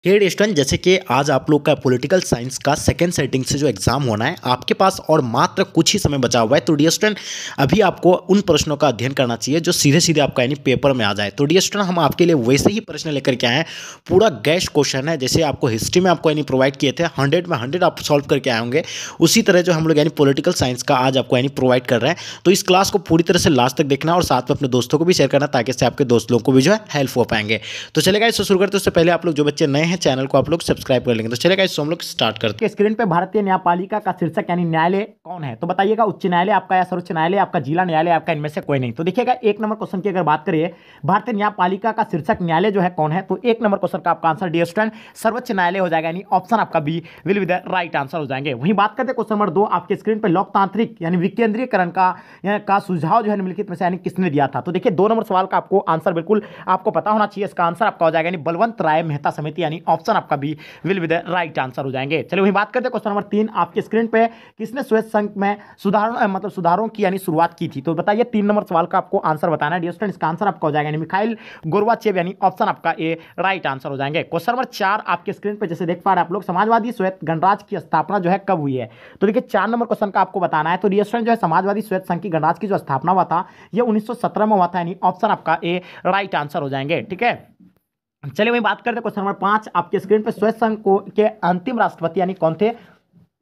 हे student, जैसे कि आज आप लोग का पॉलिटिकल साइंस का सेकंड सेटिंग से जो एग्जाम होना है आपके पास और मात्र कुछ ही समय बचा हुआ है। तो डियर स्टूडेंट, अभी आपको उन प्रश्नों का अध्ययन करना चाहिए जो सीधे सीधे आपका यानी पेपर में आ जाए। तो डियर स्टूडेंट, हम आपके लिए वैसे ही प्रश्न लेकर के आए हैं। पूरा गैस क्वेश्चन है, जैसे आपको हिस्ट्री में आपको यानी प्रोवाइड किए थे 100 में 100 आप सॉल्व करके आए होंगे, उसी तरह जो हम लोग यानी पॉलिटिकल साइंस का आज आपको यानी प्रोवाइड कर रहे हैं। तो इस क्लास को पूरी तरह से लास्ट तक देखना और साथ में अपने दोस्तों को भी शेयर करना, ताकि इससे आपके दोस्त लोगों को भी जो है हेल्प हो पाएंगे। तो चलेगा, इससे शुरू करते हैं। उससे पहले आप लोग जो बच्चे नए हैं चैनल को आप लोग सब्सक्राइब कर लेंगे। तो चलेगा, इससे हम लोग स्टार्ट करते हैं। स्क्रीन पे भारतीय न्यायपालिका का शीर्षक यानी न्यायालय कौन है? तो बताइएगा, उच्च न्यायालय आपका या सर्वोच्च न्यायालय आपका, जिला न्यायालय आपका, इनमें से कोई नहीं। तो देखिएगा, एक नंबर क्वेश्चन की अगर बात करिए, भारतीय न्यायपालिका का शीर्षक न्यायालय जो है कौन है, तो एक नंबर क्वेश्चन का आपका आंसर डियर स्टूडेंट सर्वोच्च न्यायालय हो जाएगा, यानी ऑप्शन आपका B will be the right answer हो जाएंगे। वहीं बात करते हैं क्वेश्चन नंबर 2 आपके स्क्रीन पर, लोकतांत्रिक यानी विकेंद्रीकरण का सुझाव जो है निम्नलिखित में से यानी किसने दिया था? तो देखिए, 2 नंबर सवाल का आपको आंसर बिल्कुल आपको पता होना चाहिए। इसका आंसर आपका हो जाएगा यानी बलवंत राय मेहता समिति, यानी ऑप्शन आपका B will be the right answer हो जाएंगे। चलिए वहीं बात करते हैं क्वेश्चन नंबर 3 आपके स्क्रीन पे, किसने श्वेत संघ में सुधारों की यानी शुरुआत की थी? तो बताइए, 3 नंबर सवाल का आपको आंसर बताना है डियर स्टूडेंट। इसका आंसर आपका हो जाएगा यानी मिखाइल गोर्बाचेव, यानी ऑप्शन आपका ए राइट आंसर हो जाएंगे। क्वेश्चन नंबर 4 आपके स्क्रीन पे जैसे देख पा रहे हैं आप लोग, समाजवादी श्वेत गणराज्य की स्थापना जो है कब हुई है? तो देखिए, 4 नंबर क्वेश्चन का आपको बताना है। तो डियर स्टूडेंट, जो है समाजवादी श्वेत संघ की गणराज्य की जो स्थापना हुआ था ये 1917 में हुआ था, यानी ऑप्शन आपका ए राइट आंसर हो जाएंगे। ठीक है, चलिए वही बात करते हैं क्वेश्चन नंबर 5 आपके स्क्रीन पे, श्वेत संघ के अंतिम राष्ट्रपति यानी कौन थे?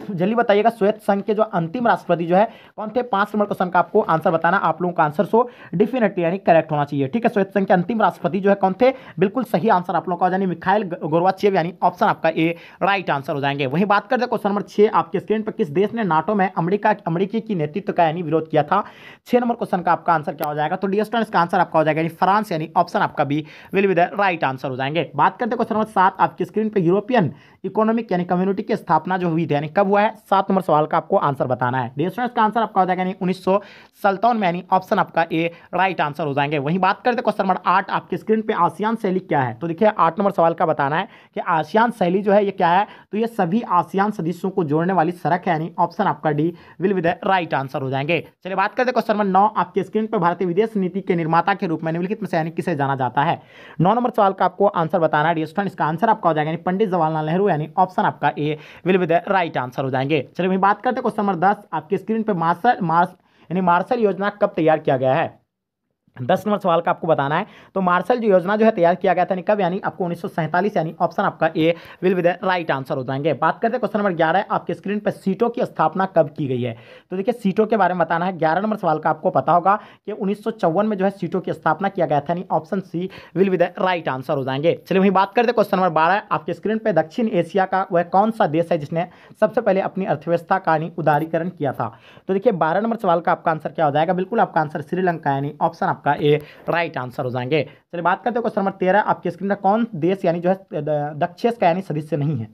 जल्दी बताइएगा, श्वेत संघ के जो अंतिम राष्ट्रपति जो है कौन थे? 5 नंबर क्वेश्चन का आपको आंसर बताना। आप लोगों का आंसर सो डेफिनेटली यानी करेक्ट होना चाहिए। ठीक है, श्वेत संघ के अंतिम राष्ट्रपति जो है कौन थे? बिल्कुल सही आंसर आप लोगों का यानी मिखाइल गोर्बाचेव, यानी ऑप्शन आपका ए राइट आंसर हो जाएंगे। वहीं बात करते हैं क्वेश्चन नंबर 6 आपके स्क्रीन पर, किस देश ने नाटो में अमेरिकी की नेतृत्व का यानी विरोध किया था? 6 नंबर क्वेश्चन का आपका आंसर क्या हो जाएगा? तो डियर स्टूडेंट्स, इसका आंसर आपका हो जाएगा यानी फ्रांस, यानी ऑप्शन आपका B will be the right answer हो जाएंगे। बात करते हैं क्वेश्चन नंबर 7 आपकी स्क्रीन पर, यूरोपियन इकोनॉमिक यानी कम्युनिटी की स्थापना जो हुई थी यानी कब हुआ है? 7 नंबर सवाल का आपको आंसर बताना है डियर स्टूडेंट्स। का आंसर आपका हो जाएगा यानी 1957 में, यानी ऑप्शन आपका ए राइट आंसर हो जाएंगे। वहीं बात करते हैं क्वेश्चन नंबर 8 आपके स्क्रीन पे, आसियान शैली क्या है? तो देखिए, 8 नंबर सवाल का बताना है कि आसियान शैली जो है ये क्या है? तो ये सभी आसियान सदस्यों को जोड़ने वाली सड़क है, यानी ऑप्शन आपका D will be the right answer हो जाएंगे। चलिए बात करते हैं क्वेश्चन नंबर 9 आपके स्क्रीन पर, भारतीय विदेश नीति के निर्माता के रूप में निम्नलिखित में से यानी किसे जाना जाता है? 9 नंबर सवाल का आपको आंसर बताना है डियर स्टूडेंट्स। इसका आंसर आपका हो जाएगा यानी पंडित जवाहरलाल नेहरू, यानी ऑप्शन आपका A will be the right answer हो जाएंगे। चलिए वहीं बात करते हैं क्वेश्चन नंबर 10 आपके स्क्रीन पे, मार्शल योजना कब तैयार किया गया है? 10 नंबर सवाल का आपको बताना है। तो मार्शल जो योजना जो है तैयार किया गया था कब? यानी आपको 1947, यानी ऑप्शन आपका A will be the right answer हो जाएंगे। बात करते हैं क्वेश्चन नंबर 11 आपके स्क्रीन पर, सीटों की स्थापना कब की गई है? तो देखिए, सीटों के बारे में बताना है। 11 नंबर सवाल का आपको पता होगा कि 1954 में जो है सीटों की स्थापना किया गया था, यानी option C will be the right answer हो जाएंगे। चलिए वहीं बात करते हैं क्वेश्चन नंबर 12 आपके स्क्रीन पर, दक्षिण एशिया का वह कौन सा देश है जिसने सबसे पहले अपनी अर्थव्यवस्था का यानी उदारीकरण किया था? तो देखिए, 12 नंबर सवाल का आपका आंसर क्या हो जाएगा? बिल्कुल आपका आंसर श्रीलंका, यानी ऑप्शन आपका ए राइट आंसर हो जाएंगे। चलिए बात करते हैं क्वेश्चन नंबर 13 आपके स्क्रीन पर, कौन देश यानी जो है दक्षिण का यानी सदस्य नहीं है?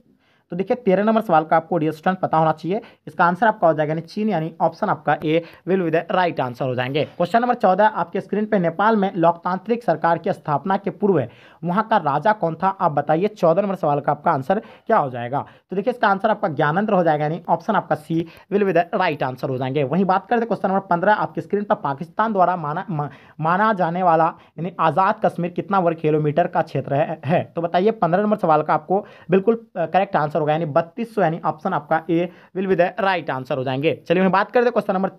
तो देखिए, 13 नंबर सवाल का आपको डियर स्टूडेंट पता होना चाहिए। इसका आंसर आपका हो जाएगा यानी चीन, यानी ऑप्शन आपका A will be the right answer हो जाएंगे। क्वेश्चन नंबर 14 आपके स्क्रीन पे, नेपाल में लोकतांत्रिक सरकार की स्थापना के पूर्व वहां का राजा कौन था? आप बताइए। 14 नंबर सवाल का आपका आंसर क्या हो जाएगा? तो देखिए, इसका आंसर आपका ज्ञानेंद्र हो जाएगा, यानी ऑप्शन आपका C will be the right answer हो जाएंगे। वहीं बात करते हैं क्वेश्चन नंबर 15 आपके स्क्रीन पर, पाकिस्तान द्वारा माना जाने वाला यानी आज़ाद कश्मीर कितना वर्ग किलोमीटर का क्षेत्र है? तो बताइए। 15 नंबर सवाल का आपको बिल्कुल करेक्ट आंसर होगा, यानी 3200, यानी ऑप्शन आपका A will be the right answer हो जाएंगे। चलिए मैं बात करते हैं क्वेश्चन नंबर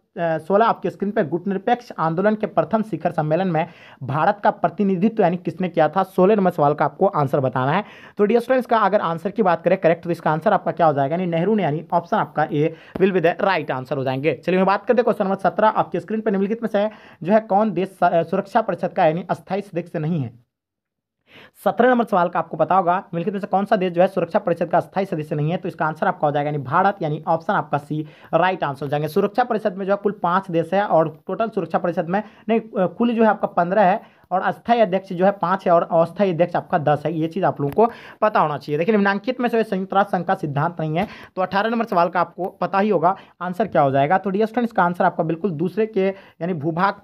16 आपके स्क्रीन पर, गुटनिरपेक्ष आंदोलन के प्रथम शिखर सम्मेलन में भारत का प्रतिनिधित्व यानी किसने किया था? 16 नंबर सवाल का आपको आंसर बताना है। तो डियर स्टूडेंट्स, का अगर आंसर की बात करें करेक्ट, तो इसका आंसर आपका क्या हो जाएगा? यानी नेहरू ने, यानी ऑप्शन आपका A will be the right answer हो जाएंगे। चलिए मैं बात करते हैं क्वेश्चन नंबर 17 आपके स्क्रीन पर, निम्नलिखित में से जो है कौन देश सुरक्षा परिषद का यानी अस्थायी सदस्य नहीं है? 17 नंबर सवाल का आपको पता होगा निम्नलिखित में से कौन सा देश जो है सुरक्षा परिषद का स्थायी सदस्य नहीं है? तो इसका आंसर आपका हो जाएगा यानी भारत, यानी ऑप्शन आपका सी राइट आंसर हो जाएंगे। सुरक्षा परिषद में जो है कुल 5 देश है, और टोटल सुरक्षा परिषद में नहीं, कुल जो है आपका 15 है, और अस्थायी अध्यक्ष जो है 5 है, और अस्थायी अध्यक्ष आपका 10 है। ये चीज़ आप लोगों को पता होना चाहिए। देखिए, निम्नांकित में से संयुक्त राष्ट्र संघ का सिद्धांत नहीं है। तो 18 नंबर सवाल का आपको पता ही होगा आंसर क्या हो जाएगा? तो डियर स्टूडेंट्स, इसका आंसर आपका बिल्कुल दूसरे के यानी भूभाग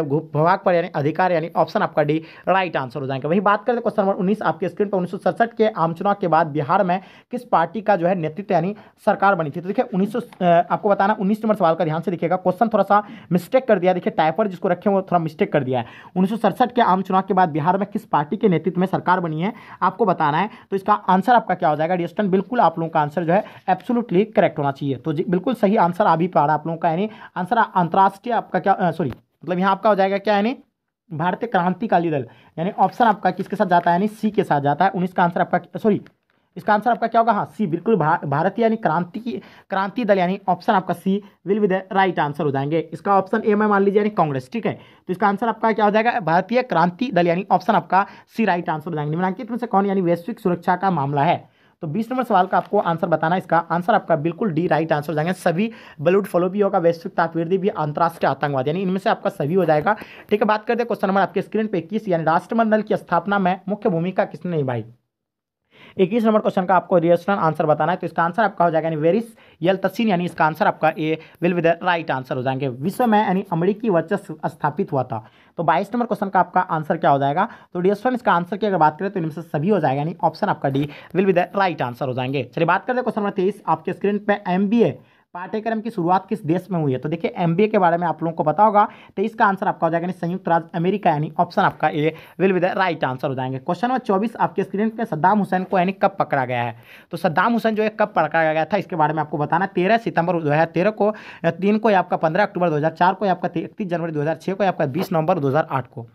भूभाग पर यानी अधिकार, यानी ऑप्शन आपका डी राइट आंसर हो जाएगा। वही बात करते हैं क्वेश्चन नंबर 19 आपके स्क्रीन पर, 1967 के आम चुनाव के बाद बिहार में किस पार्टी का जो है नेतृत्व यानी सरकार बनी थी? तो देखिए, आपको बताना 19 नंबर सवाल का ध्यान से देखिएगा, क्वेश्चन थोड़ा सा मिस्टेक कर दिया। देखिए, टाइपर जिसको रखे वो थोड़ा मिस्टेक कर दिया है। 1967 1963 के आम चुनाव के बाद बिहार में किस पार्टी के नेतृत्व में सरकार बनी है आपको बताना है। तो इसका आंसर आपका क्या हो जाएगा डियर स्टूडेंट, बिल्कुल आप लोगों का आंसर जो है एब्सोल्युटली करेक्ट होना चाहिए। तो बिल्कुल सही आंसर आ भी पा रहा आप लोगों का, यानी आंसर अंतर्राष्ट्रीय आपका क्या सॉरी मतलब यहाँ आपका हो जाएगा क्या, यानी भारतीय क्रांतिकारी दल, यानी ऑप्शन आपका किसके साथ जाता है, यानी सी के साथ जाता है। 19 का आंसर आपका सॉरी इसका आंसर आपका क्या होगा, हाँ सी, बिल्कुल भारतीय यानी क्रांति दल, यानी ऑप्शन आपका C will be the right answer हो जाएंगे। इसका ऑप्शन ए में मान लीजिए यानी कांग्रेस, ठीक है। तो इसका आंसर आपका क्या हो जाएगा, भारतीय क्रांति दल, यानी ऑप्शन आपका सी राइट आंसर हो जाएंगे। निम्नलिखित में से कौन यानी वैश्विक सुरक्षा का मामला है। तो 20 नंबर सवाल का आपको आंसर बताना है। इसका आंसर आपका बिल्कुल डी राइट आंसर हो जाएंगे। सभी बलूड फॉलो भी होगा, वैश्विक ताकतवर्दी भी, अंतर्राष्ट्रीय आतंकवाद, यानी इनमें से आपका सभी हो जाएगा, ठीक है। बात करते हैं क्वेश्चन नंबर आपके स्क्रीन पे 21, यानी राष्ट्रमंडल की स्थापना में मुख्य भूमिका किसने निभाई। 21 नंबर क्वेश्चन का आपको रिएक्शनल आंसर बताना है। तो इसका आंसर आपका हो जाएगा यानी वेरिस यल्तसिन, यानी इसका आंसर आपका A will be the right answer हो जाएंगे। विश्व में यानी अमेरिकी वर्चस्व स्थापित हुआ था। तो 22 नंबर क्वेश्चन का आपका आंसर क्या हो जाएगा। तो डियर इसका आंसर की अगर बात करें तो इनमें से सभी हो जाएगा, यानी ऑप्शन आपका D will be the right answer हो जाएंगे। चलिए बात करते हैं क्वेश्चन नंबर 23 आपके स्क्रीन पे, एमबीए पाठ्यक्रम की शुरुआत किस देश में हुई है। तो देखिए एमबीए के बारे में आप लोगों को पता होगा। तो इसका आंसर आपका हो जाएगा संयुक्त राज्य अमेरिका, यानी ऑप्शन आपका A will be the right answer हो जाएंगे। क्वेश्चन नंबर 24 आपके स्क्रीन पे, सद्दाम हुसैन को यानी कब पकड़ा गया है। तो सद्दाम हुसैन जो है कब पकड़ा गया था इसके बारे में आपको बताना। 13 सितंबर 2013 को, 3 को, आपका 15 अक्टूबर 2004 को, आपका 31 जनवरी 2006 को, आपका 20 नवंबर 2008 को।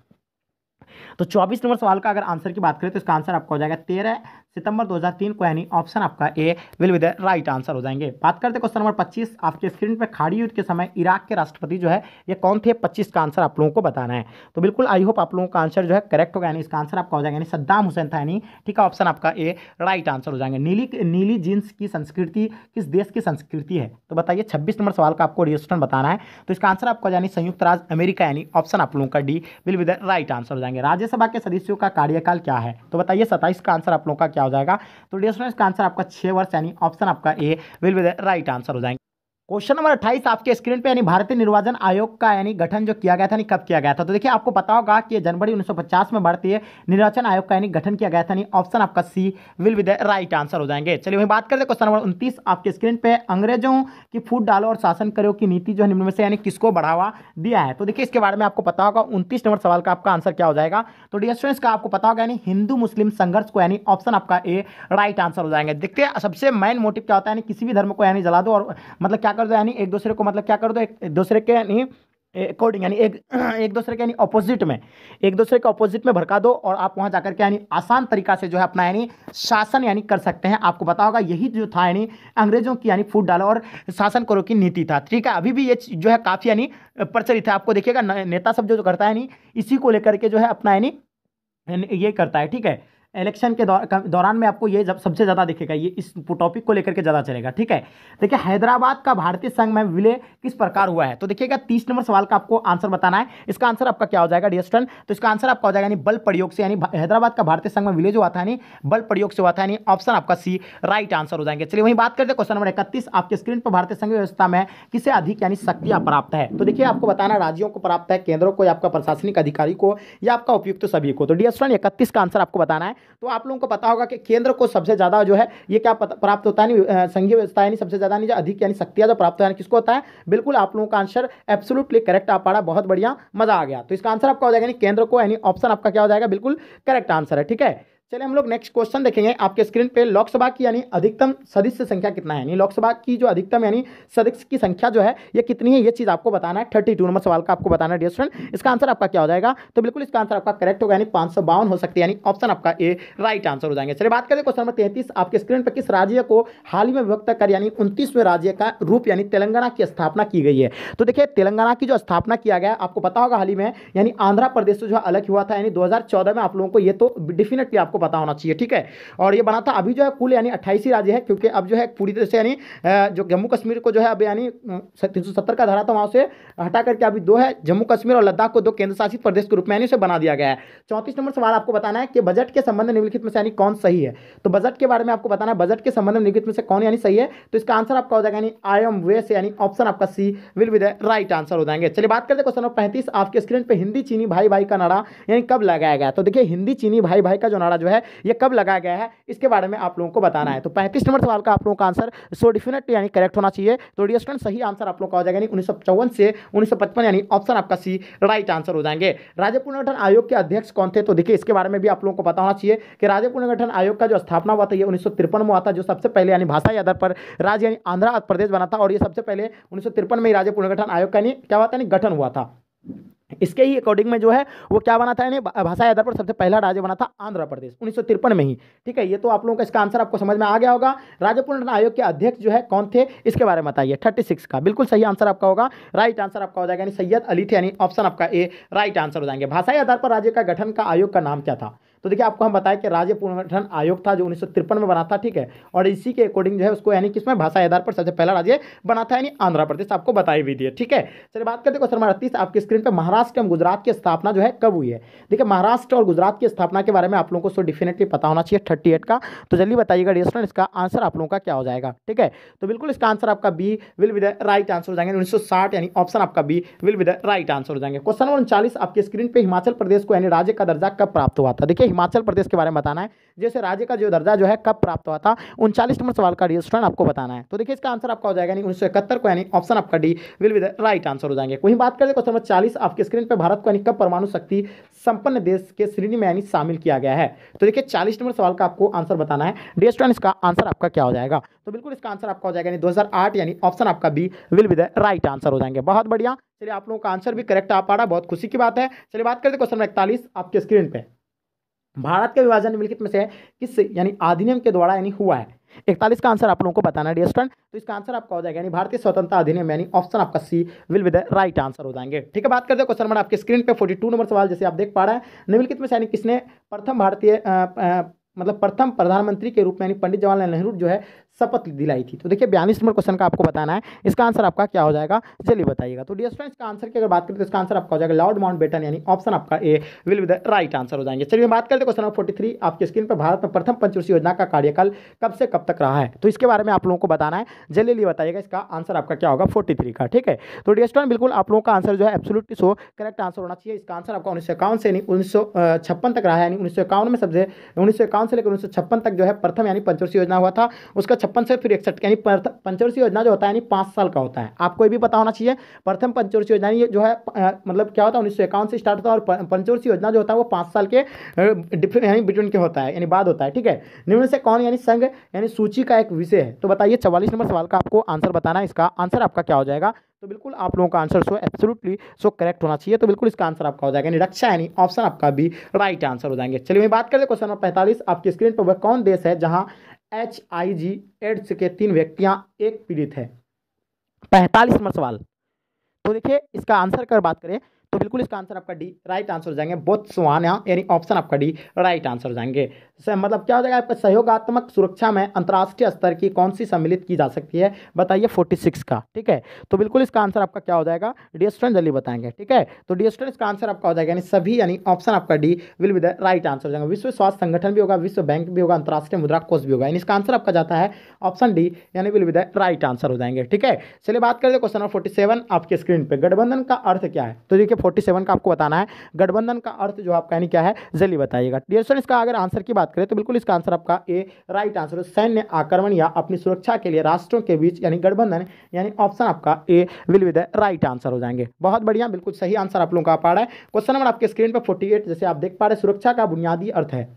तो 24 नंबर सवाल का अगर आंसर की बात करें तो इसका आंसर आपका हो जाएगा 13 सितंबर 2003 को, यानी ऑप्शन आपका A will be the right answer हो जाएंगे। बात करते हैं क्वेश्चन नंबर 25 आपके स्क्रीन पे, खाड़ी युद्ध के समय इराक के राष्ट्रपति जो है ये कौन थे। 25 का आंसर आप लोगों को बताना है। तो बिल्कुल आई होप आप लोगों का आंसर जो है करेक्ट होगा, यानी इसका आंसर आपका हो जाएगा यानी सद्दाम हुसैन था, यानी ठीक है, ऑप्शन आपका ए राइट आंसर हो जाएंगे। नीली जींस की संस्कृति किस देश की संस्कृति है। तो बताइए 26 नंबर सवाल का आपको रिएक्शन बताना है। तो इसका आंसर आपको यानी संयुक्त राज्य अमेरिका, यानी ऑप्शन आप लोगों का D will be the right answer हो जाएंगे। राज्यसभा के सदस्यों का कार्यकाल क्या है। तो बताइए 27 का आंसर आप लोगों का क्या हो जाएगा। तो इसका आंसर आपका 6 वर्ष, यानी ऑप्शन आपका A will be the right answer हो जाएंगे। क्वेश्चन नंबर 28 आपके स्क्रीन पे, यानी भारतीय निर्वाचन आयोग का यानी गठन जो किया गया था, यानी कब किया गया था। तो देखिए आपको पता होगा कि जनवरी 1950 में भारतीय निर्वाचन आयोग का यानी गठन किया गया था, यानी ऑप्शन आपका C will be the right answer हो जाएंगे। चलिए वही बात करते हैं क्वेश्चन नंबर 29 आपके स्क्रीन पे, अंग्रेजों की फूट डालो और शासन करो की नीति जो है निम्न में से यानी किसको बढ़ावा दिया है। तो देखिए इसके बारे में आपको पता होगा। 29 नंबर सवाल का आपका आंसर क्या हो जाएगा। तो डियर स्टूडेंट्स का आपको पता होगा, यानी हिंदू मुस्लिम संघर्ष को, यानी ऑप्शन आपका ए राइट आंसर हो जाएंगे। देखते हैं सबसे मेन मोटिव क्या होता है, यानी किसी भी धर्म को यानी जला दो और मतलब क्या कर दो, यानी एक दूसरे को मतलब क्या कर दो, एक दूसरे के यानी अकॉर्डिंग, यानी एक दूसरे के यानी ऑपोजिट में, एक दूसरे के ऑपोजिट में भड़का दो और आप वहां जाकर के यानी आसान तरीका से जो है अपना यानी शासन यानी कर सकते हैं। आपको पता होगा यही जो था यानी अंग्रेजों की यानी फूट डालो और शासन करो की नीति था, ठीक है। अभी भी ये जो है काफी यानी प्रचलित है। आपको देखिएगा नेता सब जो करता है यानी इसी को लेकर के जो है अपना यानी ये करता है, ठीक है। इलेक्शन के दौरान में आपको ये सबसे ज़्यादा दिखेगा, ये इस टॉपिक को लेकर के ज़्यादा चलेगा, ठीक है। देखिए हैदराबाद का भारतीय संघ में विलय किस प्रकार हुआ है। तो देखिएगा 30 नंबर सवाल का आपको आंसर बताना है। इसका आंसर आपका क्या हो जाएगा डियर स्टूडेंट। तो इसका आंसर आपका हो जाएगा यानी बल प्रयोग से, यानी हैदराबाद का भारतीय संघ में विलय जो हुआ था यानी बल प्रयोग से हुआ था, यानी ऑप्शन आपका सी राइट आंसर हो जाएंगे। चलिए वही बात करते हैं क्वेश्चन नंबर 31 आपके स्क्रीन पर, भारतीय संघ व्यवस्था में किसे अधिक यानी शक्तियां प्राप्त है। तो देखिए आपको बताना राज्यों को प्राप्त है, केंद्रों को, या आपका प्रशासनिक अधिकारी को, या आपका उपयुक्त सभी को। तो डियर स्टूडेंट 31 का आंसर आपको बताना है। तो आप लोगों को पता होगा कि केंद्र को सबसे ज्यादा जो है ये क्या प्राप्त होता है, संघीय व्यवस्था यानी सबसे ज्यादा जो अधिक यानी शक्तियां जो प्राप्त है किसको होता है। बिल्कुल आप लोगों का आंसर एब्सोल्युटली करेक्ट आ पड़ा, बहुत बढ़िया, मजा आ गया। तो इसका आंसर आपका हो जाएगा केंद्र को, यानी ऑप्शन आपका क्या हो जाएगा, बिल्कुल करेक्ट आंसर है, ठीक है। चलिए हम लोग नेक्स्ट क्वेश्चन देखेंगे आपके स्क्रीन पे, लोकसभा की यानी अधिकतम सदस्य संख्या कितना है, यानी लोकसभा की जो अधिकतम यानी सदस्य की संख्या जो है ये कितनी है, ये चीज आपको बताना है। 32 नंबर सवाल का आपको बताना है डियर स्टूडेंट। इसका आंसर आपका क्या हो जाएगा। तो बिल्कुल इसका आंसर आपका करेक्ट होगा, यानी 552 हो सकती है, यानी ऑप्शन आपका ए राइट आंसर हो जाएंगे। चलिए बात करें क्वेश्चन नंबर 33 आपके स्क्रीन पर, किस राज्य को हाल ही में विभक्त कर यानी 29वें राज्य का रूप यानी तेलंगाना की स्थापना की गई है। तो देखिए तेलंगाना की जो स्थापना किया गया आपको पता होगा हाल ही में, यानी आंध्र प्रदेश से जो अलग हुआ था, यानी 2014 में। आप लोगों को ये तो डेफिनेटली आपको पता होना चाहिए, ठीक है। और ये बना था अभी जो है कुल यानी 28 ही राज्य है, क्योंकि अब जो है पूरी तरह से यानी जो जम्मू कश्मीर को जो है अब यानी 370 का धारा था वहां से हटा करके अभी 2 है, जम्मू कश्मीर और लद्दाख को 2 केंद्र शासित प्रदेश के रूप में यानी उसे बना दिया गया है। 34 नंबर सवाल आपको बताना है कि बजट के संबंध में निम्नलिखित में से यानी कौन सही है। तो बजट के बारे में आपको बताना है, बजट के संबंध में निम्नलिखित में से कौन यानी सही है। तो इसका आंसर आपका हो जाएगा यानी आई एम वे से, यानी ऑप्शन आपका C will be the right answer हो जाएंगे। चलिए बात करते हैं क्वेश्चन नंबर 35 आपके स्क्रीन पे, हिंदी चीनी भाई भाई का नारा यानी कब लगाया गया। तो देखिए हिंदी चीनी भाई भाई का जो नारा जो है ये कब लगाया गया है, इसके बारे में आप लोगों को बताना है। तो 35 नंबर सवाल का आप लोगों का आंसर सो डेफिनेटली यानी करेक्ट होना चाहिए। तो डियर स्टूडेंट सही आंसर आप लोगों का हो जाएगा 1954 से 1955 यानी ऑप्शन आपका सी राइट आंसर हो जाएंगे। राज्य पुनर्गठन आयोग के अध्यक्ष कौन थे, तो देखिए इसके बारे में भी आप लोगों को पता होना चाहिए कि राज्य पुनर्गठन आयोग का जो स्थापना हुआ था ये 1953 में हुआ था, जो सबसे पहले यानी भाषा के आधार पर राज्य यानी आंध्र प्रदेश बना था, और ये सबसे पहले 1953 में ही राज्य पुनर्गठन आयोग का क्या हुआ था, गठन हुआ था। इसके ही अकॉर्डिंग में जो है वो क्या बना था, यानी भाषा आधार पर सबसे पहला राज्य बना था आंध्र प्रदेश 1953 में ही। ठीक है, ये तो आप लोगों का इसका आंसर आपको समझ में आ गया होगा। राज्य पुनर्गठन आयोग के अध्यक्ष जो है कौन थे, इसके बारे में बताइए। 36 का बिल्कुल सही आंसर आपका होगा, राइट आंसर आपका हो जाएगा, यानी सैयद अली थे, यानी ऑप्शन आपका ए राइट आंसर हो जाएंगे। भाषाई आधार पर राज्य का गठन का आयोग का नाम क्या था, तो देखिए आपको हम बताएं कि राज्य पुनर्गठन आयोग था जो 1953 में बना था। ठीक है, और इसी के अकॉर्डिंग जो है उसको यानी किसमें भाषा आधार पर सबसे पहला राज्य बना था, यानी आंध्र प्रदेश, आपको बताई भी दिए। ठीक है, चलिए बात करते हैं क्वेश्चन नंबर 38 आपकी स्क्रीन पे। महाराष्ट्र एवं गुजरात की स्थापना जो है कब हुई है। देखिए महाराष्ट्र और गुजरात की स्थापना के बारे में आप लोगों को सो डेफिनेटली पता होना चाहिए 38 का। तो जल्दी बताइएगा डियर स्टूडेंट, इसका आंसर आप लोगों का क्या हो जाएगा। ठीक है, तो बिल्कुल इसका आंसर आपका B will be the right answer हो जाएंगे 1960, यानी ऑप्शन आपका B will be the right answer हो जाएंगे। क्वेश्चन नंबर 39 आपकी स्क्रीन पे हिमाचल प्रदेश को यानी राज्य का दर्जा कब प्राप्त हुआ था। देखिए हिमाचल प्रदेश के बारे में बताना है, जैसे राज्य का जो दर्जा जो है कब प्राप्त हुआ था। 39 नंबर सवाल का डियर स्टूडेंट आपको बताना है। तो देखिए इसका आंसर आपका हो जाएगा 1971 को, यानी ऑप्शन आपका D will be the right answer हो जाएंगे। वहीं बात करें क्वेश्चन नंबर 40 आपकी स्क्रीन पे, भारत को यानी कब परमाणु शक्ति संपन्न देश के श्रेणी में यानी शामिल किया गया है। तो देखिए 40 नंबर सवाल का आपको आंसर बताना है डियर स्टूडेंट, इसका आंसर आपका क्या हो जाएगा। तो बिल्कुल इसका आंसर आपका हो जाएगा 2008, यानी ऑप्शन आपका B will be the right answer हो जाएंगे। बहुत बढ़िया, चलिए आप लोगों का आंसर भी करेक्ट आ पा रहा है, बहुत खुशी की बात है। चलिए बात करते हैं क्वेश्चन नंबर 41 आपके स्क्रीन पे। भारत का विभाजन निम्नलिखित में से किस यानी अधिनियम के द्वारा यानी हुआ है। 41 का आंसर आप लोगों को बताना है डियर स्टूडेंट। तो इसका आंसर आपका हो जाएगा यानी भारतीय स्वतंत्रता अधिनियम, यानी ऑप्शन आपका C will be the right answer हो जाएंगे। ठीक है, बात करते हैं क्वेश्चन नंबर आपके स्क्रीन पे 42 नंबर सवाल, जैसे आप देख पा रहे हैं निम्नलिखित में से यानी किसने प्रथम भारतीय मतलब प्रथम प्रधानमंत्री के रूप में यानी पंडित जवाहरलाल नेहरू जो है शपथ दिलाई थी। तो देखिए 42 नंबर क्वेश्चन का आपको बताना है, इसका आंसर आपका क्या हो जाएगा, चलिए बताइएगा। तो डियर स्टूडेंट्स इसका आंसर की अगर बात करें तो इसका आंसर आपका हो जाएगा लॉर्ड माउंटबेटन, यानी ऑप्शन आपका A will be the right answer हो जाएंगे। चलिए बात करते हैं क्वेश्चन नंबर 43 आपकी स्क्रीन पर। भारत में प्रथम पंचवर्षीय योजना का कार्यकाल कब से कब तक रहा है, तो इसके बारे में आप लोगों को बताना है, जल्दी बताइएगा। इसका आंसर आपका क्या होगा 43 का। ठीक है, तो डियर स्टूडेंट बिल्कुल आप लोगों का आंसर जो है एब्सोल्युटली सो करेक्ट आंसर होना चाहिए। इसका आंसर आपका 1951 से यानी 1956 तक रहा है, यानी 1951 में सबसे 1951 से लेकर 1956 तक जो है प्रथम यानी पंचवर्षीय योजना हुआ था। उसका 56 से फिर 61 यानी पंचवर्षीय योजना जो होता है यानी 5 साल का होता है। आपको ये भी पता होना चाहिए प्रथम पंचवर्षीय योजना जो है मतलब क्या होता है 1951 से स्टार्ट होता है, और पंचवर्षीय योजना जो होता है वो 5 साल के यानी बिटवीन के होता है, यानी बाद होता है। ठीक है, निम्न से कौन यानी संघ यानी सूची का एक विषय है। तो बताइए 44 नंबर सवाल का आपको आंसर बताना है, इसका आंसर आपका क्या हो जाएगा। तो बिल्कुल आप लोगों का answer so absolutely so correct होना चाहिए। तो बिल्कुल इसका आंसर आपका हो जाएगा यानी रक्षा, यानी ऑप्शन आपका भी राइट आंसर हो जाएंगे। चलिए मैं बात करते हैं क्वेश्चन नंबर 45 आपकी स्क्रीन पर। वह कौन देश है जहां HIV एड्स के 3 व्यक्तियां एक पीड़ित है। 45 नंबर सवाल। तो देखिए इसका आंसर कर बात करें तो बिल्कुल इसका आंसर आपका डी राइट आंसर हो जाएंगे, बोत्सवाना, यानी ऑप्शन आपका डी राइट आंसर हो जाएंगे। मतलब क्या हो जाएगा आपका सहयोगात्मक सुरक्षा में अंतर्राष्ट्रीय स्तर की कौन सी सम्मिलित की जा सकती है, बताइए 46 का। ठीक है, तो बिल्कुल इसका आंसर आपका क्या हो जाएगा डियर स्टूडेंट, जल्दी बताएंगे। ठीक है, तो डियर स्टूडेंट इसका आंसर आपका हो जाएगा यानी सभी, यानी ऑप्शन आपका D will be the right answer हो जाएगा। विश्व स्वास्थ्य संगठन भी होगा, विश्व बैंक भी होगा, अंतर्राष्ट्रीय मुद्रा कोष भी होगा, यानी इसका आंसर आपका जाता है ऑप्शन डी, यानी will be the right answer हो जाएंगे। ठीक है, चलिए बात करते हैं क्वेश्चन नंबर 47 आपके स्क्रीन पे। गठबंधन का अर्थ क्या है, तो देखिए 47 का आपको बताना है गठबंधन का अर्थ जो आपका यानी क्या है, जल्दी बताइएगा। डियर स्टूडेंट इसका अगर आंसर की बात करें तो बिल्कुल इसका आंसर आपका ए राइट आंसर है। सैन्य आक्रमण या अपनी सुरक्षा के लिए राष्ट्रों के बीच यानी गठबंधन, यानी ऑप्शन आपका A will be the right answer हो जाएंगे। बहुत बढ़िया, बिल्कुल सही आंसर आप लोगों का आ पा रहा है। क्वेश्चन नंबर आपके स्क्रीन पर 48 जैसे आप देख पा रहे हैं, सुरक्षा का बुनियादी अर्थ है,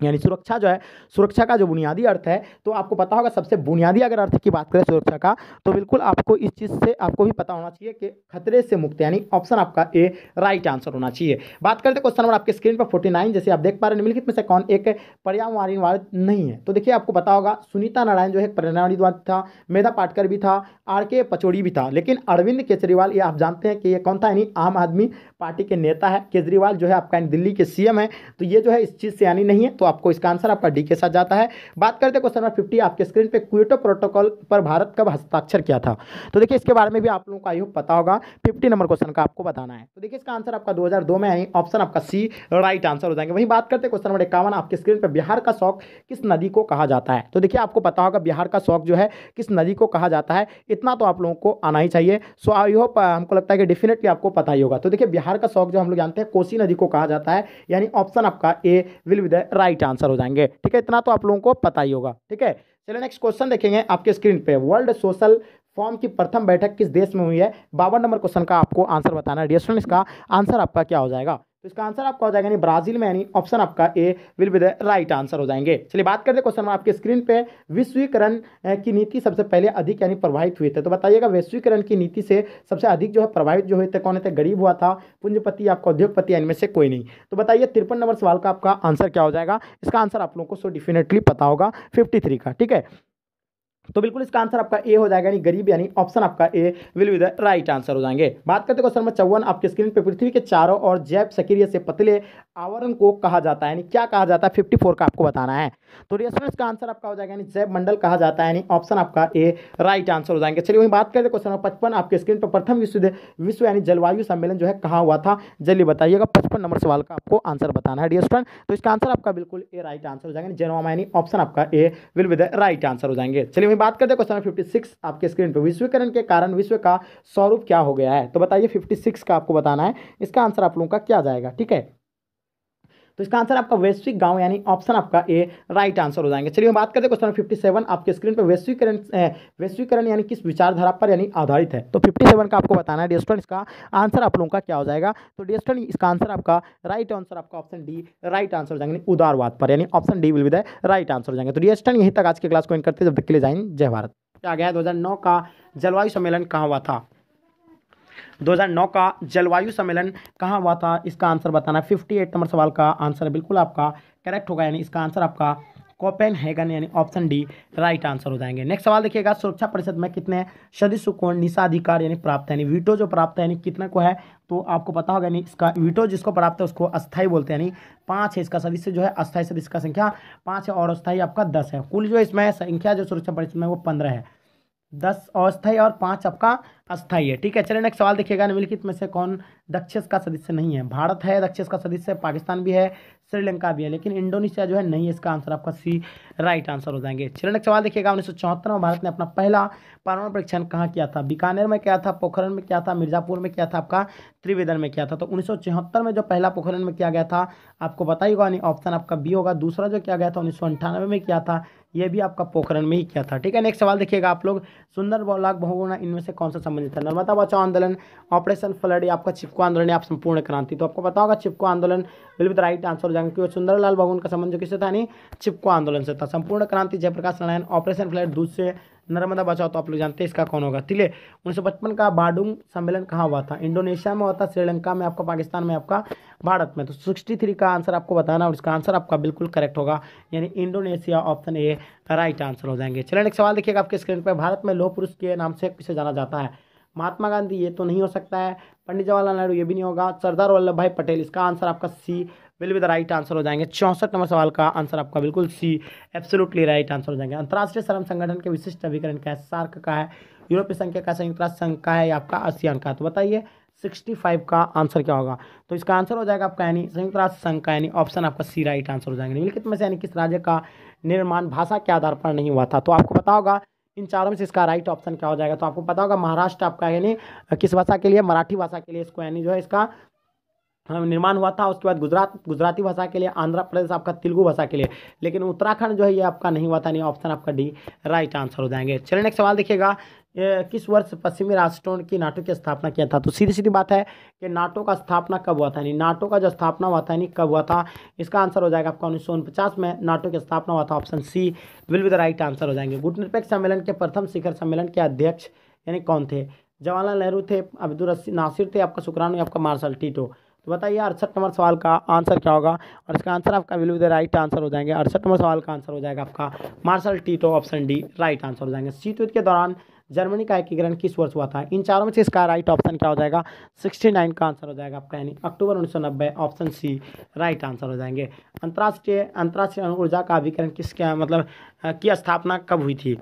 यानी सुरक्षा जो है, सुरक्षा का जो बुनियादी अर्थ है, तो आपको पता होगा सबसे बुनियादी अगर अर्थ की बात करें सुरक्षा का, तो बिल्कुल आपको इस चीज़ से आपको भी पता होना चाहिए कि खतरे से मुक्त, यानी ऑप्शन आपका ए राइट आंसर होना चाहिए। बात करते हैं क्वेश्चन नंबर आपके स्क्रीन पर 49 जैसे आप देख पा रहे हैं, निम्नलिखित में से कौन एक पर्यावरणवाद नहीं है। तो देखिए आपको पता होगा सुनीता नारायण जो है पर्यावरणवाद था, मेधा पाटकर भी था, RK पचौड़ी भी था, लेकिन अरविंद केजरीवाल ये आप जानते हैं कि ये कौन था, यानी आम आदमी पार्टी के नेता है। केजरीवाल जो है आपका दिल्ली के CM है, तो ये जो है इस चीज़ से यानी नहीं है, तो आपको इसका आंसर आपका डी के साथ जाता है। बात करते हैं क्वेश्चन नंबर 50 आपके स्क्रीन पे। क्योटो प्रोटोकॉल पर भारत कब हस्ताक्षर किया था, तो देखिए इसके बारे में भी आप लोगों को आई होप पता होगा। 50 नंबर क्वेश्चन का आपको बताना है, तो देखिए इसका आंसर आपका 2002 में, यानी ऑप्शन आपका सी राइट आंसर हो जाएंगे। वहीं बात करते हैं क्वेश्चन नंबर 51 आपके स्क्रीन पर। बिहार का शौक किस नदी को कहा जाता है, तो देखिए आपको पता होगा बिहार का शौक जो है किस नदी को कहा जाता है, इतना तो आप लोगों को आना ही चाहिए। सो आई होप हमको लगता है कि डेफिनेटली आपको पता ही होगा। तो देखिए बिहार का शौक जो हम लोग जानते हैं कोसी नदी को कहा जाता है, यानी ऑप्शन आपका A will be the right right answer हो जाएंगे। ठीक है, इतना तो आप लोगों को पता ही होगा। ठीक है, चलिए नेक्स्ट क्वेश्चन देखेंगे आपके स्क्रीन पे। वर्ल्ड सोशल फॉर्म की प्रथम बैठक किस देश में हुई है? 52 नंबर क्वेश्चन का आपको आंसर बताना है। डियर स्टूडेंट, इसका आंसर आपका क्या हो जाएगा? तो इसका आंसर आपका हो जाएगा यानी ब्राजील में, यानी ऑप्शन आपका A will be the right answer हो जाएंगे। चलिए बात करते हैं क्वेश्चन में आपके स्क्रीन पे। विश्वीकरण की नीति सबसे पहले अधिक यानी प्रभावित हुए थे, तो बताइएगा वैश्वीकरण की नीति से सबसे अधिक जो है प्रभावित जो हुए थे कौन थे? गरीब हुआ था, पूंजीपति, आपका उद्योगपति, इनमें से कोई नहीं। तो बताइए 53 नंबर सवाल का आपका आंसर क्या हो जाएगा? इसका आंसर आप लोगों को सो डेफिनेटली पता होगा 53 का। ठीक है, तो बिल्कुल इसका आंसर आपका ए हो जाएगा, यानी गरीब, यानी ऑप्शन आपका A will be the right answer हो जाएंगे। बात करते क्वेश्चन नंबर 54 आपके स्क्रीन पे। पृथ्वी के चारों ओर जैव सक्रिय से पतले आवरण को कहा जाता है, यानी क्या कहा जाता है? 54 का आपको बताना है। तो रेफरेंस का आंसर आपका हो जाएगा यानी जैव मंडल कहा जाता है, यानी ऑप्शन आपका ए राइट आंसर हो जाएंगे। चलिए वही बात करते क्वेश्चन नंबर 55 आपके स्क्रीन पर। प्रथम विश्व यानी जलवायु सम्मेलन जो है कहाँ हुआ था? जल्दी बताइएगा। 55 नंबर सवाल का आपको आंसर बताना है डियर स्टूडेंट। तो इसका आंसर आपका बिल्कुल ए राइट आंसर हो जाएगा, जेनोवा, यानी ऑप्शन आपका A will be the right answer हो जाएंगे। चलिए वही बात करते क्वेश्चन 56 आपके स्क्रीन पर। विश्वीकरण के कारण विश्व का स्वरूप क्या हो गया है? तो बताइए 56 का आपको बताना है। इसका आंसर आप लोगों का क्या जाएगा? ठीक है, तो इसका आंसर आपका वैश्विक गांव, यानी ऑप्शन आपका ए राइट आंसर हो जाएंगे। चलिए हम बात करते हैं क्वेश्चन 57 आपके स्क्रीन पर। वैश्वीकरण यानी किस विचारधारा पर यानी आधारित है? तो 57 का आपको बताना है डियर स्टूडेंट। इसका आंसर आप लोगों का क्या हो जाएगा? तो डियर स्टूडेंट इसका आंसर आपका राइट आंसर आपका ऑप्शन डी राइट आंसर हो जाएंगे, उदारवाद पर, यानी option D will be the right answer हो जाएंगे। तो डियर स्टूडेंट यहीं तक आज की क्लास को एंड करते हैं। जब तक के लिए जय हिंद, जय भारत। क्या गया 2009 का जलवायु सम्मेलन कहाँ हुआ था? 2009 का जलवायु सम्मेलन कहाँ हुआ था? इसका आंसर बताना है। 58 नंबर सवाल का आंसर बिल्कुल आपका करेक्ट होगा, यानी इसका आंसर आपका कोपेनहेगन, यानी ऑप्शन डी राइट आंसर हो जाएंगे। नेक्स्ट सवाल देखिएगा। सुरक्षा परिषद में कितने सदस्यों को निषेधाधिकार यानी प्राप्त है, यानी वीटो जो प्राप्त है, यानी कितने को है? तो आपको पता होगा, यानी इसका वीटो जिसको प्राप्त है उसको अस्थायी बोलते हैं, यानी 5 है। इसका सदस्य जो है अस्थायी सदस्य का संख्या 5 है और अस्थायी आपका 10 है। कुल जो इसमें संख्या जो सुरक्षा परिषद में वो 15 है। 10 अस्थायी और 5 आपका अस्थायी है। ठीक है, चलिए नेक्स्ट सवाल देखिएगा। निम्नलिखित में से कौन दक्षिण का सदस्य नहीं है? भारत है दक्षिण का सदस्य, पाकिस्तान भी है, श्रीलंका भी है, लेकिन इंडोनेशिया जो है नहीं है। इसका आंसर आपका सी राइट आंसर हो जाएंगे। चलिए नेक्स्ट सवाल देखिएगा। 1974 में भारत ने अपना पहला परमाणु परीक्षण कहाँ किया था? बीकानेर में किया था, पोखरण में किया था, मिर्जापुर में किया था, आपका त्रिवेदन में किया था। तो 1974 में जो पहला पोखरण में किया गया था आपको पता ही होगा, यानी ऑप्शन आपका बी होगा। दूसरा जो किया गया था 1998 में किया था, ये भी आपका पोखरण में ही किया था। ठीक है, नेक्स्ट सवाल देखिएगा आप लोग। सुंदर ब्लॉक बहुगुणा इनमें से कौन सा संबंधित है? नर्मदा बचाओ आंदोलन, ऑपरेशन फ्लड, या आपका चिपको आंदोलन, या आप संपूर्ण क्रांति। तो आपको पता होगा चिपको आंदोलन विल बी राइट आंसर हो जाएंगे, क्योंकि सुंदरलाल बहुगुणा का संबंध जो किससे था? नहीं, चिपको आंदोलन से था। संपूर्ण क्रांति जयप्रकाश नारायण, ऑपरेशन फ्लड दूसरे, नर्मदा बचाओ तो आप लोग जानते हैं इसका कौन होगा। ठीक है, 1955 का बाडुंग सम्मेलन कहाँ हुआ था? इंडोनेशिया में हुआ था, श्रीलंका में, आपका पाकिस्तान में, आपका भारत में। तो 63 का आंसर आपको बताना और इसका आंसर आपका बिल्कुल करेक्ट होगा, यानी Indonesia, option A right answer हो जाएंगे। चलिए नेक्स्ट सवाल देखिएगा आपके स्क्रीन पर। भारत में लौह पुरुष के नाम से किसे जाना जाता है? महात्मा गांधी, ये तो नहीं हो सकता है। पंडित जवाहरलाल नेहरू, ये भी नहीं होगा। सरदार वल्लभ भाई पटेल, इसका आंसर आपका C will be the right answer हो जाएंगे। 64 नंबर सवाल का आंसर आपका बिल्कुल सी एब्सोल्युटली राइट आंसर हो जाएंगे। अंतर्राष्ट्रीय श्रम संगठन के विशिष्ट अभिकरण क्या है? सार्क का है, यूरोपीय संघ का, संयुक्त राष्ट्र संघ का है, या आपका आसियान का? तो बताइए 65 का आंसर क्या होगा? तो इसका आंसर हो जाएगा आपका यानी संयुक्त राष्ट्र संघ का, यानी ऑप्शन आपका सी राइट आंसर हो जाएंगे। निम्नलिखित में से यानी किस राज्य का निर्माण भाषा के आधार पर नहीं हुआ था? तो आपको पता होगा इन चारों में से इसका राइट ऑप्शन क्या हो जाएगा? तो आपको पता होगा महाराष्ट्र आपका यानी किस भाषा के लिए? मराठी भाषा के लिए इसको यानी जो है इसका निर्माण हुआ था। उसके बाद गुजराती भाषा के लिए, आंध्र प्रदेश आपका तेलुगु भाषा के लिए, लेकिन उत्तराखंड जो है ये आपका नहीं हुआ था, नहीं ऑप्शन आपका डी राइट आंसर हो जाएंगे। चलिए नेक्स्ट सवाल देखिएगा। किस वर्ष पश्चिमी राष्ट्रों की नाटो की स्थापना किया था? तो सीधी सीधी बात है कि नाटो का स्थापना कब हुआ था, यानी नाटो का जो स्थापना हुआ था यानी कब हुआ था? इसका आंसर हो जाएगा आपका 1949 में नाटो की स्थापना हुआ था, option C will be the right answer हो जाएंगे। गुटनिरपेक्ष सम्मेलन के प्रथम शिखर सम्मेलन के अध्यक्ष यानी कौन थे? जवाहरलाल नेहरू थे, अब्दुल नासिर थे, आपका शुक्राणु, आपका मार्शल टीटो। तो बताइए 68 नंबर सवाल का आंसर क्या होगा? और इसका आंसर आपका will be the right answer हो जाएंगे। 68 नंबर सवाल का आंसर हो जाएगा आपका Marshal Tito, option D right answer हो जाएंगे। शीत युद्ध के दौरान जर्मनी का एकीकरण किस वर्ष हुआ था? इन चारों में से इसका राइट ऑप्शन क्या हो जाएगा? 69 का आंसर हो जाएगा आपका, यानी अक्टूबर 1990, ऑप्शन सी राइट आंसर हो जाएंगे। अंतर्राष्ट्रीय ऊर्जा का अभिकरण किसके मतलब की स्थापना कब हुई थी?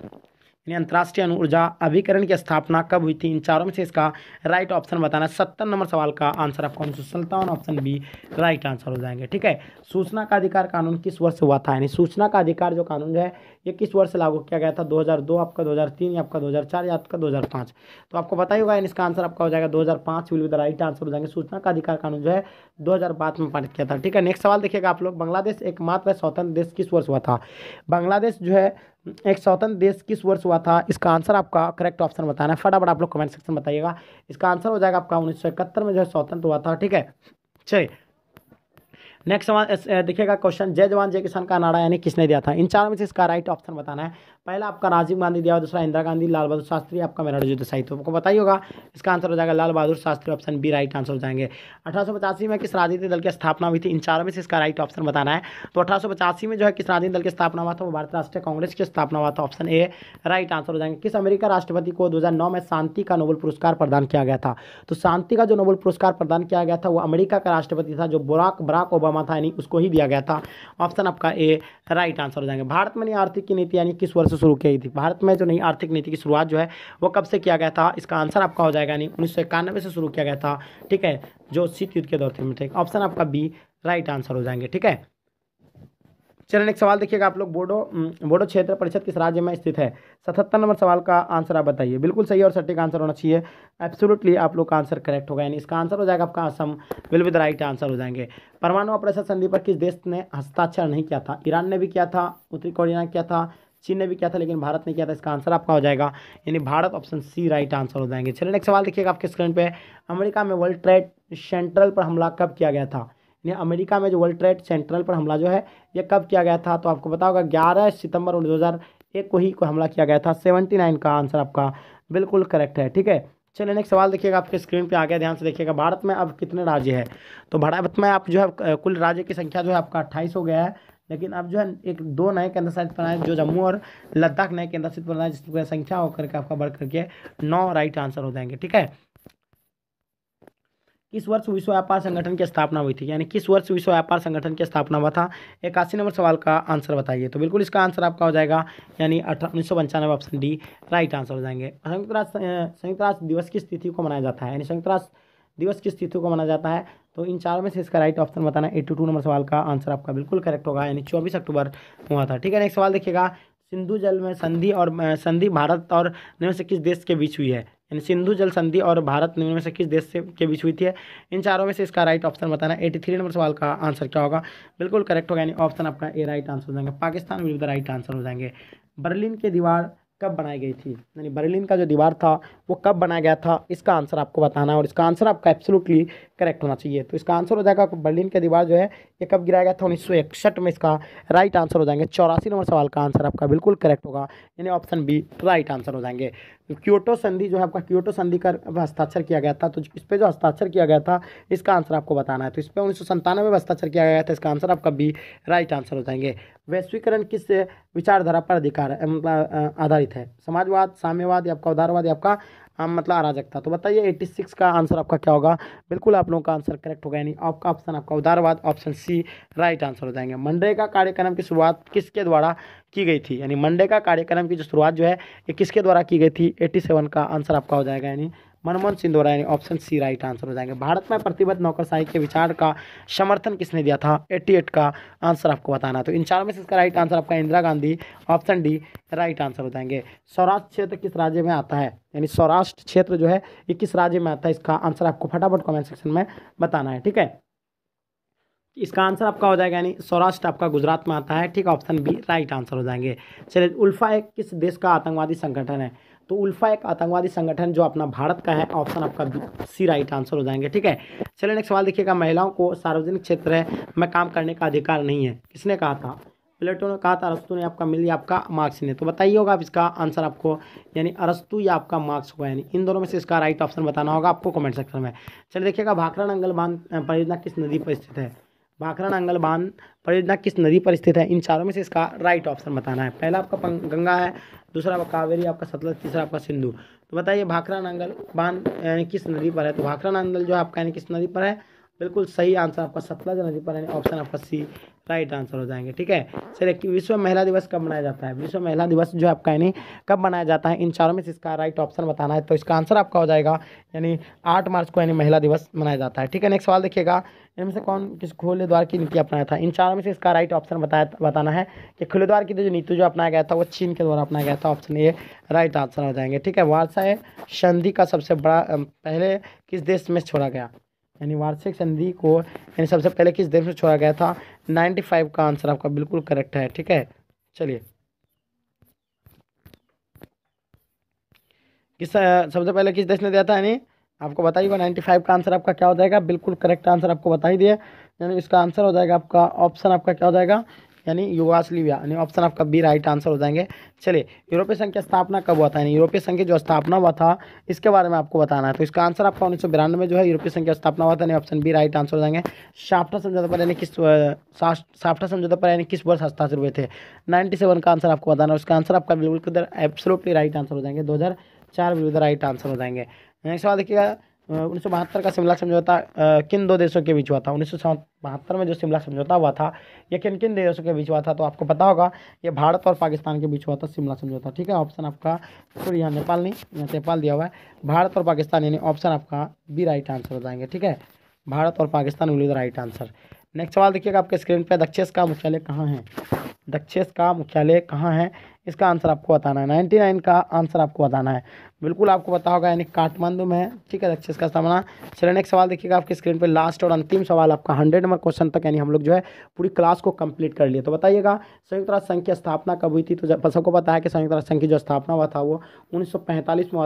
यानी अंतर्राष्ट्रीय अणु ऊर्जा अभिकरण की स्थापना कब हुई थी? इन चारों में से इसका राइट ऑप्शन बताना है। 70 नंबर सवाल का आंसर आपका 1957, ऑप्शन बी राइट आंसर हो जाएंगे। ठीक है, सूचना का अधिकार कानून किस वर्ष हुआ था? यानी सूचना का अधिकार जो कानून है ये किस वर्ष लागू किया गया था? 2002, आपका 2003, या आपका 2004, या आपका 2005? तो आपको पता ही होगा, यानी इसका आंसर आपका हो जाएगा 2005 will be the right answer हो जाएंगे। सूचना का अधिकार कानून जो है 2005 में पारित किया था। ठीक है, नेक्स्ट सवाल देखिएगा आप लोग, बांग्लादेश एकमात्र स्वतंत्र देश किस वर्ष हुआ था? बांग्लादेश जो है एक स्वतंत्र देश किस वर्ष हुआ था? इसका आंसर आपका करेक्ट ऑप्शन बताना है, फटाफट आप लोग कमेंट सेक्शन में बताइएगा। इसका आंसर हो जाएगा आपका 1971 में जो है स्वतंत्र हुआ था। ठीक है, चलिए नेक्स्ट सवाल देखिएगा, क्वेश्चन जय जवान जय किसान का नारा यानी किसने दिया था? इन चारों में से इसका राइट ऑप्शन बताना है। पहला आपका राजीव गांधी दिया, दूसरा इंदिरा गांधी, लाल बहादुर शास्त्री, आपका मोरारजी देसाई। तो आपको पता ही होगा, इसका आंसर हो जाएगा Lal Bahadur Shastri, option B right answer हो जाएंगे। 1885 में किस राजनीतिक दल की स्थापना हुई थी? इन चारों में से इसका राइट ऑप्शन बताना है। तो 1885 में जो है किस राजनीतिक दल की स्थापना हुआ था? वो भारतीय राष्ट्रीय कांग्रेस की स्थापना हुआ था, ऑप्शन ए राइट आंसर हो जाएंगे। किस अमेरिका राष्ट्रपति को 2009 में शांति का नोबेल पुरस्कार प्रदान किया गया था? तो शांति का जो नोबेल पुरस्कार प्रदान किया गया था वो अमेरिका का राष्ट्रपति था, जो बराक ओबामा था, यानी उसको ही दिया गया था। ऑप्शन आपका ए राइट आंसर हो जाएंगे। भारत में नई आर्थिक की नीति यानी किस वर्ष शुरू की गई थी? भारत में जो नई आर्थिक नीति की शुरुआत जो है वो कब से किया गया था? इसका आंसर आपका हो जाएगा यानी 1991 से शुरू किया गया था। ठीक है, जो शीत युद्ध के दौर में थे। ऑप्शन आपका बी राइट आंसर हो जाएंगे। ठीक है, चलिए नेक्स्ट सवाल देखिएगा आप लोग, बोडो क्षेत्र परिषद किस राज्य में स्थित है? 77 नंबर सवाल का आंसर आप बताइए। बिल्कुल सही और सटीक आंसर होना चाहिए, एब्सोल्युटली आप लोग का आंसर करेक्ट होगा, यानी इसका आंसर हो जाएगा आपका Assam will be the right answer हो जाएंगे। परमाणु अप्रसार संधि पर किस देश ने हस्ताक्षर नहीं किया था? ईरान ने भी किया था, उत्तरी कोरिया ने किया था, चीन ने भी किया था, लेकिन भारत ने किया था। इसका आंसर आपका हो जाएगा यानी Bharat, option C right answer हो जाएंगे। चलिए नेक्स्ट सवाल देखिएगा आपके स्क्रीन पे, अमेरिका में वर्ल्ड ट्रेड सेंट्रल पर हमला कब किया गया था? यानी अमेरिका में जो वर्ल्ड ट्रेड सेंट्रल पर हमला जो है ये कब किया गया था? तो आपको पता होगा 11 सितंबर 2001 को ही हमला किया गया था। 79 का आंसर आपका बिल्कुल करेक्ट है। ठीक है, चलिए नेक्स्ट सवाल देखिएगा आपके स्क्रीन पे आ गया, ध्यान से देखिएगा। भारत में अब कितने राज्य है? तो भारत में आप जो है कुल राज्य की संख्या जो है आपका 28 हो गया है, लेकिन अब जो है एक दो नए केंद्र शासित बनाए, जो जम्मू और लद्दाख नए केंद्र शासित बनाए, जिसकी संख्या होकर के आपका बढ़ करके 9 राइट आंसर हो जाएंगे। ठीक है, किस वर्ष विश्व व्यापार संगठन की स्थापना हुई थी? यानी किस वर्ष विश्व व्यापार संगठन की स्थापना हुआ था? 81 नंबर सवाल का आंसर बताइए। तो बिल्कुल इसका आंसर आपका हो जाएगा यानी 1995, ऑप्शन डी राइट आंसर हो जाएंगे। संयुक्त राष्ट्र दिवस की तिथि को मनाया जाता है? यानी संयुक्त राष्ट्र दिवस किस तिथि को मनाया जाता है? तो इन चारों में से इसका राइट ऑप्शन बताना है। 82 नंबर सवाल का आंसर आपका बिल्कुल करेक्ट होगा, यानी 24 अक्टूबर हुआ था। ठीक है, नेक्स्ट सवाल देखिएगा, सिंधु जल में संधि और संधि भारत और निम्न से किस देश के बीच हुई है? यानी सिंधु जल संधि और भारत निम्न में से किस देश से के बीच हुई थी? इन चारों में से इसका राइट ऑप्शन बताना है। 83 नंबर सवाल का आंसर क्या होगा? बिल्कुल करेक्ट होगा, यानी ऑप्शन आपका ए राइट आंसर हो जाएंगे। Pakistan will be the right answer हो जाएंगे। बर्लिन की दीवार कब बनाई गई थी? यानी बर्लिन का जो दीवार था वो कब बनाया गया था? इसका आंसर आपको बताना है और इसका आंसर आपका एब्सोल्युटली करेक्ट होना चाहिए। तो इसका आंसर हो जाएगा बर्लिन की दीवार जो है ये कब गिराया गया था? 1961 में इसका राइट आंसर हो जाएंगे। 84 नंबर सवाल का आंसर आपका बिल्कुल करेक्ट होगा, यानी ऑप्शन बी राइट आंसर हो जाएंगे। क्योटो संधि जो है आपका, क्योटो संधि का हस्ताक्षर किया गया था, तो इस पर जो हस्ताक्षर किया गया था इसका आंसर आपको बताना है। तो इस पर 1997 में हस्ताक्षर किया गया था, इसका आंसर आपका बी राइट आंसर हो जाएंगे। वैश्वीकरण किस विचारधारा पर मतलब आधारित है? समाजवाद, साम्यवाद, या आपका उदारवाद, या आपका मतलब अराजकता? तो बताइए 86 का आंसर आपका क्या होगा? बिल्कुल आप लोगों का आंसर करेक्ट होगा, यानी आपका ऑप्शन आपका उदारवाद, ऑप्शन सी राइट आंसर हो जाएंगे। मनरेगा कार्यक्रम की शुरुआत किसके द्वारा की गई थी? यानी मनरेगा कार्यक्रम की जो शुरुआत जो है ये किसके द्वारा की गई थी? 87 का आंसर आपका हो जाएगा, यानी मनमोहन सिंह द्वारा, यानी ऑप्शन सी राइट आंसर हो जाएंगे। भारत में प्रतिबद्ध नौकरशाही के विचार का समर्थन किसने दिया था? 88 का आंसर आपको बताना। तो इन चारों में से इसका राइट आंसर आपका Indira Gandhi, option D right answer हो जाएंगे। सौराष्ट्र क्षेत्र किस राज्य में आता है? यानी सौराष्ट्र क्षेत्र जो है ये किस राज्य में आता है? इसका आंसर आपको फटाफट कमेंट सेक्शन में बताना है। ठीक है, इसका आंसर आपका हो जाएगा यानी सौराष्ट्र आपका गुजरात में आता है। ठीक है, ऑप्शन बी राइट आंसर हो जाएंगे। चलिए, उल्फा एक किस देश का आतंकवादी संगठन है? तो उल्फा एक आतंकवादी संगठन जो अपना भारत का है, ऑप्शन आपका सी राइट आंसर हो जाएंगे। ठीक है, चलिए नेक्स्ट सवाल देखिएगा, महिलाओं को सार्वजनिक क्षेत्र में काम करने का अधिकार नहीं है, किसने कहा था? प्लेटो ने कहा था, अरस्तु ने, आपका मिल, या आपका मार्क्स ने? तो बताइए होगा आप इसका आंसर आपको, यानी अरस्तु या आपका मार्क्स होगा, यानी इन दोनों में से इसका राइट ऑप्शन बताना होगा आपको कमेंट सेक्शन में। चलिए देखिएगा, भाखड़ा नंगल बांध परियोजना किस नदी पर स्थित है? भाखड़ा नंगल बांध परियोजना किस नदी पर स्थित है? इन चारों में से इसका राइट ऑप्शन बताना है। पहला आपका गंगा है, दूसरा आपका कावेरी, आपका सतलज, तीसरा आपका सिंधु। तो बताइए भाखड़ा नंगल बांध यानी किस नदी पर है? तो भाखड़ा नंगल जो है आपका यानी किस नदी पर है? बिल्कुल सही आंसर आपका सतलज नदी पर है, ऑप्शन आपका सी राइट आंसर हो जाएंगे। ठीक है, चलिए कि विश्व महिला दिवस कब मनाया जाता है? विश्व महिला दिवस जो आपका यानी कब मनाया जाता है, इन चारों में से इसका राइट ऑप्शन बताना है। तो इसका आंसर आपका हो जाएगा यानी 8 मार्च को यानी महिला दिवस मनाया जाता है। ठीक है, नेक्स्ट सवाल देखिएगा, इनमें से कौन किस खुले द्वार की नीति अपनाया था? इन चारों में से इसका राइट ऑप्शन बताना है कि खुले द्वार की जो नीति जो अपनाया गया था वो चीन के द्वारा अपनाया गया था। ऑप्शन ए राइट आंसर हो जाएंगे। ठीक है, वार्षा संधि का सबसे बड़ा पहले किस देश में छोड़ा गया? यानी वार्षिक संधि को यानी सबसे पहले किस देश में छोड़ा गया था? 95 का आंसर आपका बिल्कुल करेक्ट है। ठीक है, चलिए सबसे पहले किस देश ने दिया था? यानी आपको बताइएगा 95 का आंसर आपका क्या हो जाएगा? बिल्कुल करेक्ट आंसर आपको बता ही दिए, यानी इसका आंसर हो जाएगा आपका ऑप्शन आपका क्या हो जाएगा? यानी युगोस्लाविया, यानी ऑप्शन आपका बी राइट आंसर हो जाएंगे। चलिए, यूरोपीय संघ की स्थापना कब हुआ था? यानी यूरोपीय संघ की जो स्थापना हुआ था इसके बारे में आपको बताना है। तो इसका आंसर आपका 1992 में जो है यूरोपीय संघ की स्थापना हुआ था, यानी ऑप्शन बी राइट आंसर हो जाएंगे। साफ्टा समझौता पर यानी किस साफ्टा समझौता पर यानी किस वर्ष हस्ताक्षर हुए थे? 97 का आंसर आपको बताना है। उसका आंसर आपका बिल्कुल एब्सोल्युटली राइट आंसर हो जाएंगे। 2004 बिल्कुल राइट आंसर हो जाएंगे। नेक्स्ट सवाल देखिएगा, 1972 का शिमला समझौता किन दो देशों के बीच हुआ था? 1972 में जो शिमला समझौता हुआ था ये किन किन देशों के बीच हुआ था? तो आपको पता होगा ये भारत और पाकिस्तान के बीच हुआ था शिमला समझौता। ठीक है, ऑप्शन आपका सॉरी यहाँ नेपाल नहीं, यहाँ नेपाल दिया हुआ है, भारत और पाकिस्तान, यानी ऑप्शन आपका बी राइट आंसर हो जाएंगे। ठीक है, भारत और Pakistan will be the right answer. Next सवाल देखिएगा, आपके स्क्रीन पर दक्षेस का मुख्यालय कहाँ है? दक्षेस का मुख्यालय कहाँ है, इसका आंसर आपको बताना है। 99 का आंसर आपको बताना है, बिल्कुल आपको पता होगा, यानी काठमांडू में है। ठीक है, दक्षेस का स्थापना। चलिए नेक्स्ट सवाल देखिएगा, आपकी स्क्रीन पे लास्ट और अंतिम सवाल आपका 100 नंबर क्वेश्चन तक, यानी हम लोग जो है पूरी क्लास को कंप्लीट कर लिए। तो बताइएगा संयुक्त राष्ट्र संघ की स्थापना कब हुई थी? तो सबको पता है कि संयुक्त राष्ट्र संघ की जो स्थापना हुआ था वो 1945 में हुआ था।